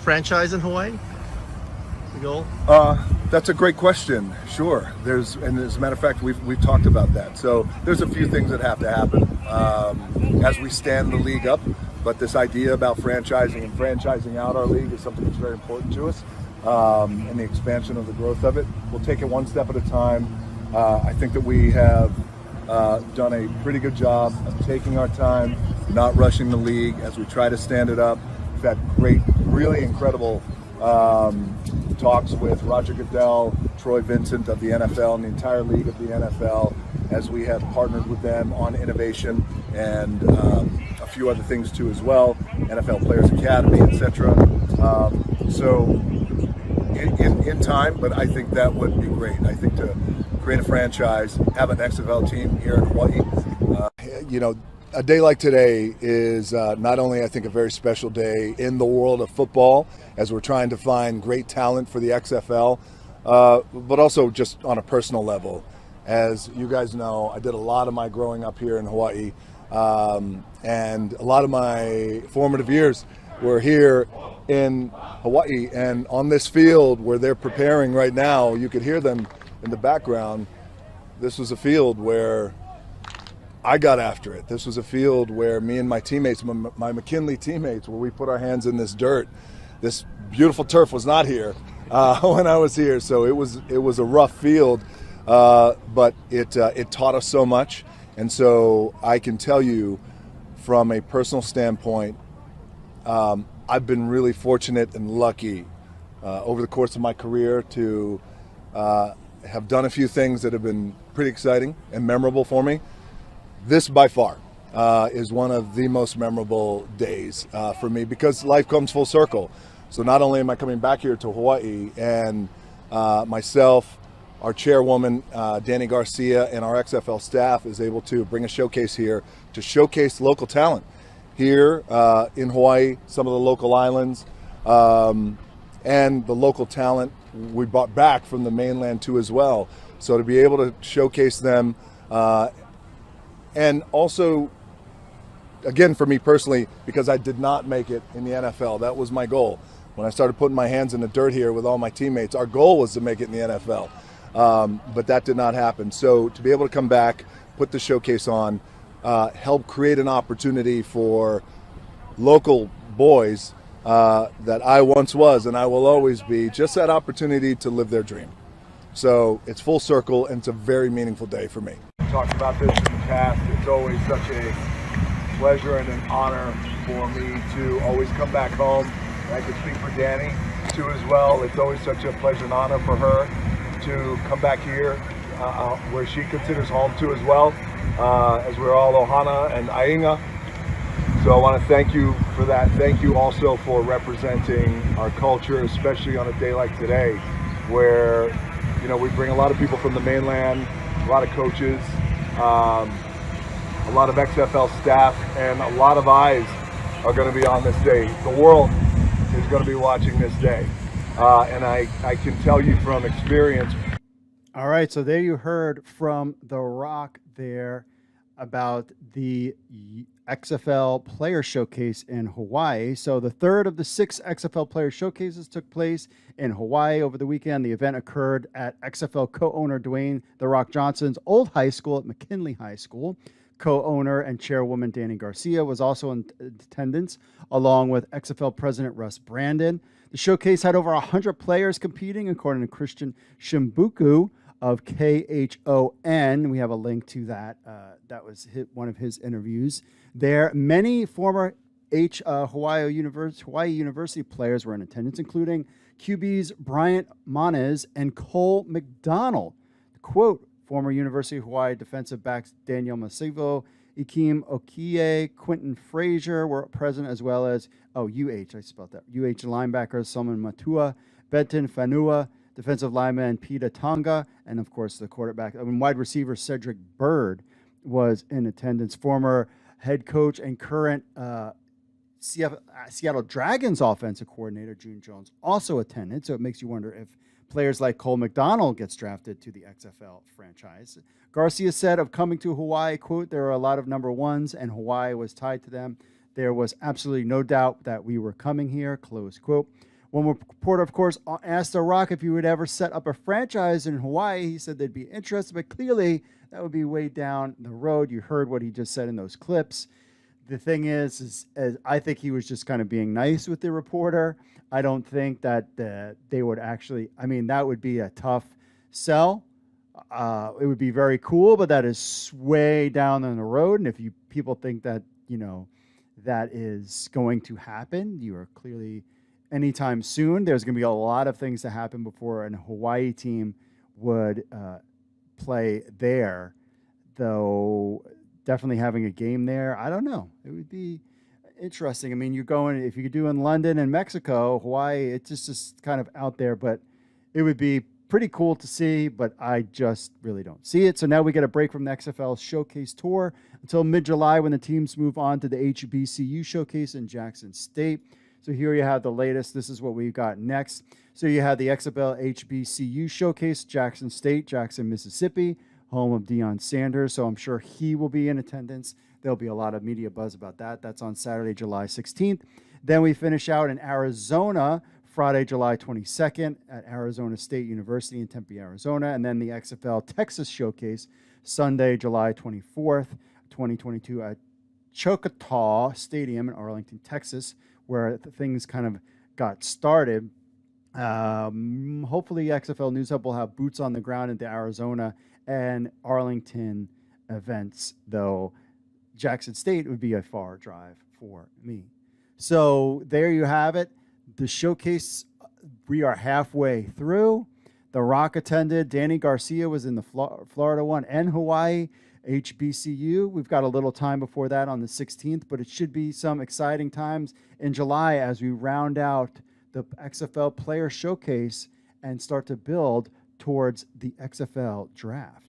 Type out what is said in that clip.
franchise in Hawaii? The goal? That's a great question. Sure. And as a matter of fact, we've talked about that. So there's a few things that have to happen as we stand the league up. But this idea about franchising and franchising out our league is something that's very important to us, and the expansion of the growth of it. We'll take it one step at a time. I think that we have done a pretty good job of taking our time, not rushing the league as we try to stand it up. We've had great, really incredible talks with Roger Goodell, Troy Vincent of the NFL, and the entire league of the NFL, as we have partnered with them on innovation and a few other things too as well, NFL Players Academy, etc. So in time, but I think that would be great. I think to create a franchise, have an XFL team here in Hawaii. A day like today is not only, I think, a very special day in the world of football as we're trying to find great talent for the XFL, but also just on a personal level. As you guys know, I did a lot of my growing up here in Hawaii, and a lot of my formative years were here in Hawaii. And on this field where they're preparing right now, you could hear them in the background. This was a field where I got after it. This was a field where me and my teammates, my McKinley teammates, where we put our hands in this dirt. This beautiful turf was not here when I was here, so it was a rough field, but it taught us so much. And so I can tell you, from a personal standpoint, I've been really fortunate and lucky over the course of my career to have done a few things that have been pretty exciting and memorable for me. This, by far, is one of the most memorable days for me, because life comes full circle. So not only am I coming back here to Hawaii, and myself, our chairwoman, Dany Garcia, and our XFL staff is able to bring a showcase here to showcase local talent here in Hawaii, some of the local islands, and the local talent we brought back from the mainland too as well. So to be able to showcase them, and also, again, for me personally, because I did not make it in the NFL, that was my goal. When I started putting my hands in the dirt here with all my teammates, our goal was to make it in the NFL, but that did not happen. So to be able to come back, put the showcase on, help create an opportunity for local boys that I once was and I will always be, just that opportunity to live their dream. So it's full circle, and it's a very meaningful day for me. Talked about this in the past. It's always such a pleasure and an honor for me to always come back home. And I can speak for Dany too as well. It's always such a pleasure and honor for her to come back here where she considers home too as well, as we're all Ohana and Ainga. So I want to thank you for that. Thank you also for representing our culture, especially on a day like today, where we bring a lot of people from the mainland, a lot of coaches, a lot of XFL staff, and a lot of eyes are going to be on this day. The world is going to be watching this day. And I can tell you from experience. All right, so there you heard from The Rock there about the XFL Player Showcase in Hawaii. So the third of the 6 XFL Player Showcases took place in Hawaii over the weekend. The event occurred at XFL co-owner Dwayne The Rock Johnson's old high school at McKinley High School. Co-owner and chairwoman Dany Garcia was also in attendance, along with XFL President Russ Brandon. The showcase had over 100 players competing, according to Christian Shimabuku of KHON. We have a link to that. That was one of his interviews there. Many former Hawaii University players were in attendance, including QBs Bryant, Moniz, and Cole McDonald. Quote, former University of Hawaii defensive backs Daniel Masivo, Ikem Okie, Quentin Frazier were present, as well as, UH, I spelled that, UH linebackers Solomon Matua, Benton Fanua, defensive lineman Pita Tonga, and of course the quarterback, wide receiver Cedric Bird was in attendance. Former head coach and current Seattle Dragons offensive coordinator June Jones also attended. So it makes you wonder if players like Cole McDonald gets drafted to the XFL franchise. Garcia said of coming to Hawaii, quote, there are a lot of number ones and Hawaii was tied to them. There was absolutely no doubt that we were coming here, close quote. One reporter, of course, asked The Rock if he would ever set up a franchise in Hawaii. He said they'd be interested, but clearly that would be way down the road. You heard what he just said in those clips. The thing is I think he was just kind of being nice with the reporter. I don't think that they would actually, I mean, that would be a tough sell. It would be very cool, but that is way down on the road. And if people think that, that is going to happen, you are clearly anytime soon. There's going to be a lot of things to happen before a Hawaii team would play there, though definitely having a game there, I don't know. It would be interesting. I mean, if you could do in London and Mexico, Hawaii, it's just kind of out there, but it would be pretty cool to see, but I just really don't see it. So now we get a break from the XFL Showcase Tour until mid-July when the teams move on to the HBCU Showcase in Jackson State. So here you have the latest. This is what we've got next. So you have the XFL HBCU Showcase, Jackson State, Jackson, Mississippi, home of Deion Sanders. So I'm sure he will be in attendance. There'll be a lot of media buzz about that. That's on Saturday, July 16th. Then we finish out in Arizona, Friday, July 22nd at Arizona State University in Tempe, Arizona. And then the XFL Texas Showcase, Sunday, July 24th, 2022 at Choctaw Stadium in Arlington, Texas, where things kind of got started. Hopefully XFL News Hub will have boots on the ground into Arizona and Arlington events, though Jackson State would be a far drive for me. So there you have it. The showcase, we are halfway through. The Rock attended. Dany Garcia was in the Florida one and Hawaii. HBCU, we've got a little time before that on the 16th, but it should be some exciting times in July as we round out the XFL Player Showcase and start to build towards the XFL Draft.